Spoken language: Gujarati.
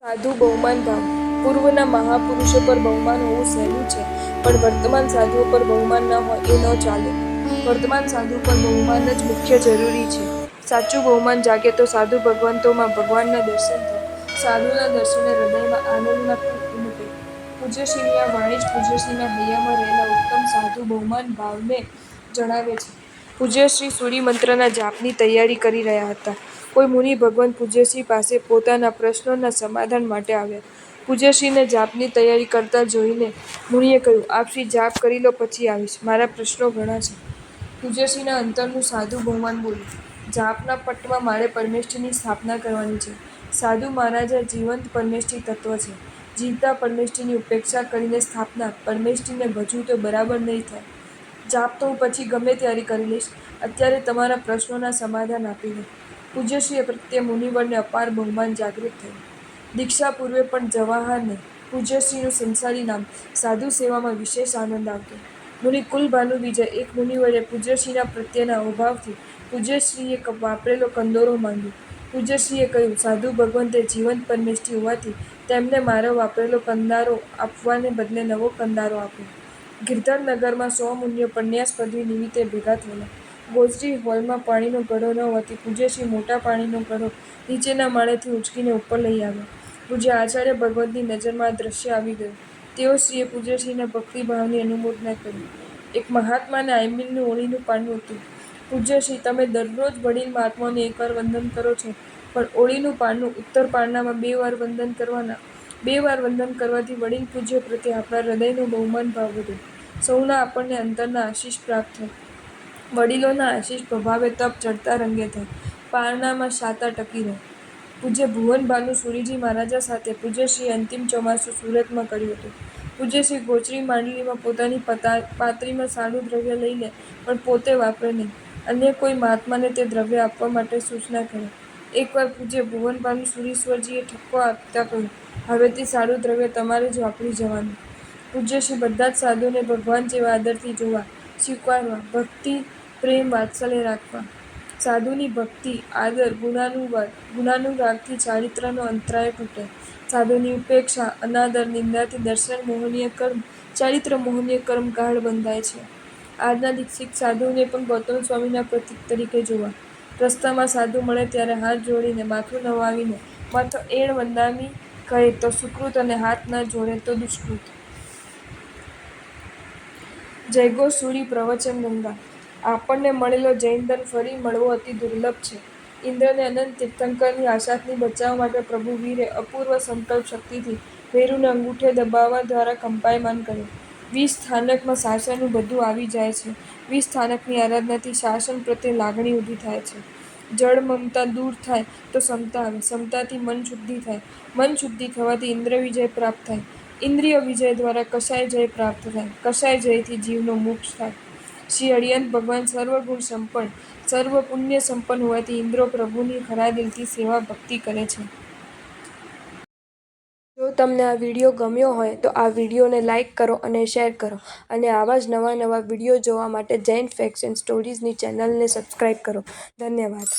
સાધુ બહુમાન ભાવ. પૂર્વના મહાપુરુષો પર બહુમાન હોવું સહેલું છે, પણ વર્તમાન સાધુઓ પર બહુમાન ન હોય એ ન ચાલે. વર્તમાન સાધુ પર બહુમાન જ મુખ્ય જરૂરી છે. સાચું બહુમાન જાગે તો સાધુ ભગવંતોમાં ભગવાનના દર્શન થાય. સાધુના દર્શને હૃદયમાં આનંદના કુંજ ઉમટે. પૂજ્યશ્રીની આ વાણી જ પૂજ્યશ્રીના હૈયામાં રહેલા ઉત્તમ સાધુ બહુમાન ભાવને જણાવે છે. પૂજ્યશ્રી સૂર્યમંત્રના જાપની તૈયારી કરી રહ્યા હતા. કોઈ મુનિ ભગવંત પૂજ્યશ્રી પાસે પોતાના પ્રશ્નોના સમાધાન માટે આવ્યા. પૂજ્યશ્રીને જાપની તૈયારી કરતા જોઈને મુનિએ કહ્યું, આપ શ્રી જાપ કરી લો, પછી આવીશ. મારા પ્રશ્નો ઘણા છે. પૂજ્યશ્રીના અંતરનું સાધુ બહુમાન બોલ્યું, જાપના પટમાં મારે પરમેષ્ઠીની સ્થાપના કરવાની છે. સાધુ મહારાજ આ જીવંત પરમેષ્ઠી તત્વ છે. જીવતા પરમેષ્ઠીની ઉપેક્ષા કરીને સ્થાપના પરમેષ્ઠીને ભજવું તો બરાબર નહીં થાય. જાપ તો હું પછી ગમે ત્યારે કરી લઈશ. અત્યારે તમારા પ્રશ્નોના સમાધાન આપી દો. પૂજ્યશ્રી પ્રત્યે મુનિવરને અપાર બહુમાન જાગૃત થયું. દીક્ષા પૂર્વે પણ જવાહરને પૂજ્યશ્રીનું સંસારી નામ સાધુ સેવામાં વિશેષ આનંદ આવતો. મુનિ કુલભાનુ વિજય એક મુનિવરે પૂજ્યશ્રીના પ્રત્યેના અહોભાવથી પૂજ્યશ્રીએ વાપરેલો કંદોરો માંગ્યો. પૂજ્યશ્રીએ કહ્યું, સાધુ ભગવંતે જીવંત પરમેષ્ઠી હોવાથી તેમને મારો વાપરેલો કંદારો આપવાને બદલે નવો કંદારો આપ્યો. ગિરધર નગરમાં 100 મુનિઓ પન્યાસ પદવી નિમિત્તે ભેગા થયેલા. ગોઝરી હોલમાં પાણીનો ઘડો ન હોવાથી પૂજ્યશ્રી મોટા પાણીનો ઘડો નીચેના માળેથી ઊંચકીને ઉપર લઈ આવ્યા. પૂજ્ય આચાર્ય ભગવંતની નજરમાં આ દ્રશ્ય આવી ગયું. તેઓ શ્રીએ પૂજ્યશ્રીના ભક્તિભાવની અનુમોદના કરી. એક મહાત્માને આયમિલનું ઓળીનું પારણું હતું. પૂજ્યશ્રી, તમે દરરોજ વડીલ મહાત્માઓને એકવાર વંદન કરો છો, પણ ઓળીનું પારણું ઉત્તર પારણામાં 2 વાર વંદન કરવાના. 2 વાર વંદન કરવાથી વડીલ પૂજ્ય પ્રત્યે આપણા હૃદયનો બહુમાન ભાવ વધે. સૌના આપણને અંતરના આશીષ પ્રાપ્ત થાય. વડીલોના આશીષ પ્રભાવે તપ ચડતા રંગે થાય. પારણામાં શાતા ટકી રહે. પૂજ્ય ભુવનભાનુ સુરીજી મહારાજા સાથે પૂજ્યશ્રીએ અંતિમ ચોમાસું સુરતમાં કર્યું હતું. પૂજ્યશ્રી ગોચરી માંડલીમાં પોતાની પાત્રીમાં સારું દ્રવ્ય લઈ લે, પણ પોતે વાપરે નહીં. અન્ય કોઈ મહાત્માને તે દ્રવ્ય આપવા માટે સૂચના કરે. એકવાર પૂજ્ય ભુવનભાનુ સુરીશ્વરજીએ ઠપકો આપતા કહ્યું, હવેથી સારું દ્રવ્ય તમારે જ વાપરી જવાનું. પૂજ્યશ્રી બધા જ સાધુઓને ભગવાન જેવા આદરથી જોવા, સ્વીકારવા, ભક્તિ, પ્રેમ, વાત્સલ્ય રાખવા. સાધુની ભક્તિ, આદર, ગુણાનુરાગથી ચારિત્રનો અંતરાય તૂટે. સાધુની ઉપેક્ષા, અનાદર, નિંદાથી દર્શન મોહનીય કર્મ, ચારિત્ર મોહનીય કર્મ ગાઢ બંધાય છે. આજના દીક્ષિત સાધુઓને પણ ગૌતમ સ્વામીના પ્રતીક તરીકે જોવા. રસ્તામાં સાધુ મળે ત્યારે હાથ જોડીને, માથું નવાવીને, માથે એણ વંદામી કહે તો સુકૃત અને હાથ ન જોડે તો દુષ્કૃત. જયઘોષ સૂરી પ્રવચન ગંગા. આપણને મળેલો જૈન ધન ફરી મળવો અતિ દુર્લભ છે. ઇન્દ્રને અનંત તીર્થંકરની આશાથી બચાવવા માટે પ્રભુ વીરે અપૂર્વ સંકલ્પ શક્તિથી મેરુને અંગૂઠે દબાવવા દ્વારા કંપાયમાન કર્યો. 20 સ્થાનકમાં શાસનનું બધું આવી જાય છે. 20 સ્થાનકની આરાધનાથી શાસન પ્રત્યે લાગણી ઊભી થાય છે. જડ મમતા દૂર થાય તો સમતા આવે. સમતાથી મન શુદ્ધિ થાય. મન શુદ્ધિ થવાથી ઇન્દ્ર વિજય પ્રાપ્ત થાય. ઇન્દ્રિય વિજય દ્વારા કશાય જય પ્રાપ્ત થાય. કશાય જયથી જીવનો મોક્ષ થાય. શ્રી અરિહંત ભગવાન સર્વગુણ સંપન્ન, સર્વ પુણ્ય સંપન્ન હોવાથી ઇન્દ્રો પ્રભુની ખરા દિલથી સેવા ભક્તિ કરે છે. જો તમને આ વિડીયો ગમ્યો હોય તો આ વિડીયોને લાઇક કરો અને શેર કરો, અને આવા જ નવા વિડીયો જોવા માટે જૈન ફેક્ટ્સ એન્ડ સ્ટોરીઝની ચેનલને સબસ્ક્રાઇબ કરો. ધન્યવાદ.